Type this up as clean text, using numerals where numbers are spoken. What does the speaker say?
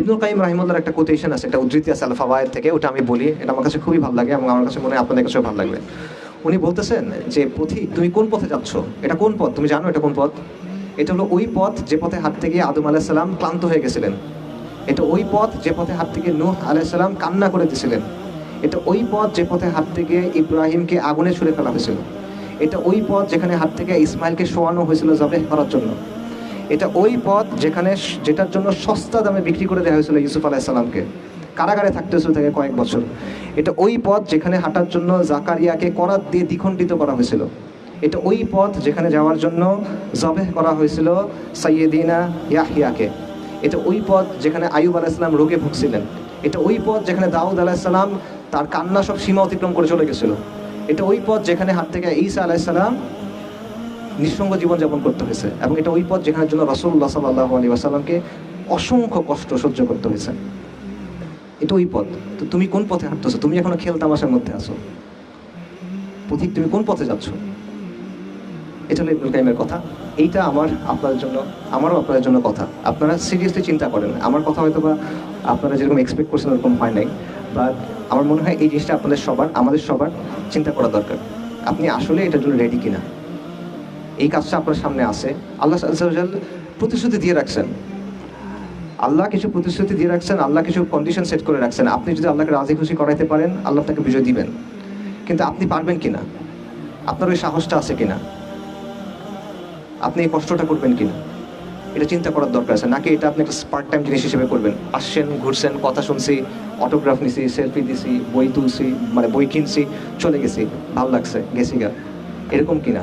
ইবনুল কাইয়িম রাহিমাহুল্লাহর একটা কোটেশন আছে, একটা উদ্ধৃতি আছে আল ফাওয়ায়েদ থেকে, ওটা আমি বলি, এটা আমার কাছে খুবই ভালো লাগে এবং আমার কাছে মনে হয় আপনাদের কাছেও ভালো লাগবে। উনি বলতেছেন যে পথিক, তুমি কোন পথে যাচ্ছ? এটা কোন পথ তুমি জানো? এটা কোন পথ? এটা হলো ওই পথ যে পথে হাঁটতে গিয়ে আদম আলাইহিস সালাম ক্লান্ত হয়ে গেছিলেন। এটা ওই পথ যে পথে হাঁটতে গিয়ে নূহ আলাইহিস সালাম কান্না করে দিয়েছিলেন। এটা ওই পথ যে পথে হাঁটতে গিয়ে ইব্রাহিমকে আগুনে ছুঁড়ে ফেলা হয়েছিল। এটা ওই পথ যেখানে হাঁটতে গিয়ে ইসমাইলকে শোয়ানো হয়েছিল জবেহ করার জন্য। এটা ওই পথ যেটার জন্য সস্তা দামে বিক্রি করে দেওয়া হয়েছিল ইউসুফ আলাইহিস সালামকে, কারাগারে থাকতে হয়েছিল থেকে কয়েক বছর। এটা ওই পথ যেখানে হাঁটার জন্য জাকারিয়াকে করাত দিয়ে দ্বিখণ্ডিত করা হয়েছিল। এটা ওই পথ যেখানে যাওয়ার জন্য জবেহ করা হয়েছিল সাইয়েদিনা ইয়াহইয়াকে। এটা ওই পথ যেখানে আইয়ুব আলাইহিস সালাম রোগে ভুগছিলেন। এটা ওই পথ যেখানে দাউদ আলাইহিস সালাম তার কান্না সব সীমা অতিক্রম করে চলে গেছিল। এটা ওই পথ যেখানে হাঁটতে গিয়ে ঈসা আলাইহিস সালাম নিঃসঙ্গ জীবনযাপন করতে হয়েছে। এবং এটা ওই পথ যেখানের জন্য রাসূলুল্লাহ সাল্লাল্লাহু আলাইহি ওয়াসাল্লামকে অসংখ্য কষ্ট সহ্য করতে হয়েছে। এটা ওই পথ। তো তুমি কোন পথে হাঁটতেছো? তুমি এখনো খেল তামাশার মধ্যে আছো। পথিক, তুমি কোন পথে যাচ্ছ? এটা হলো ইবনুল কাইয়িমের কথা। এইটা আপনাদের জন্য, আমারও আপনাদের জন্য কথা। আপনারা সিরিয়াসলি চিন্তা করেন। আমার কথা হয়তো বা আপনারা যেরকম এক্সপেক্ট করছেন ওরকম হয় নাই, বাট আমার মনে হয় এই জিনিসটা আমাদের সবার চিন্তা করা দরকার। আপনি আসলে এটার জন্য রেডি কিনা? এই কাজটা আপনার সামনে আছে। আল্লাহ আযজা ওয়া জাল প্রতিশ্রুতি দিয়ে রাখছেন। আল্লাহ কিছু প্রতিশ্রুতি দিয়ে রাখছেন, আল্লাহ কিছু কন্ডিশন সেট করে রাখছেন। আপনি যদি আল্লাহকে রাজি খুশি করাইতে পারেন, আল্লাহ আপনাকে বিজয় দিবেন। কিন্তু আপনি পারবেন কিনা? আপনার ওই সাহসটা আছে কিনা? আপনি এই কষ্টটা করবেন কিনা? এটা চিন্তা করার দরকার আছে। নাকি এটা আপনি একটা পার্ট টাইম জিনিস হিসেবে করবেন? আসছেন, ঘুরছেন, কথা শুনছি, অটোগ্রাফ নিছি, সেলফি দিছি, বই তুলছি, মানে বই কিনছি, চলে গেছি, ভালো লাগছে, গেছি গা, এরকম কিনা?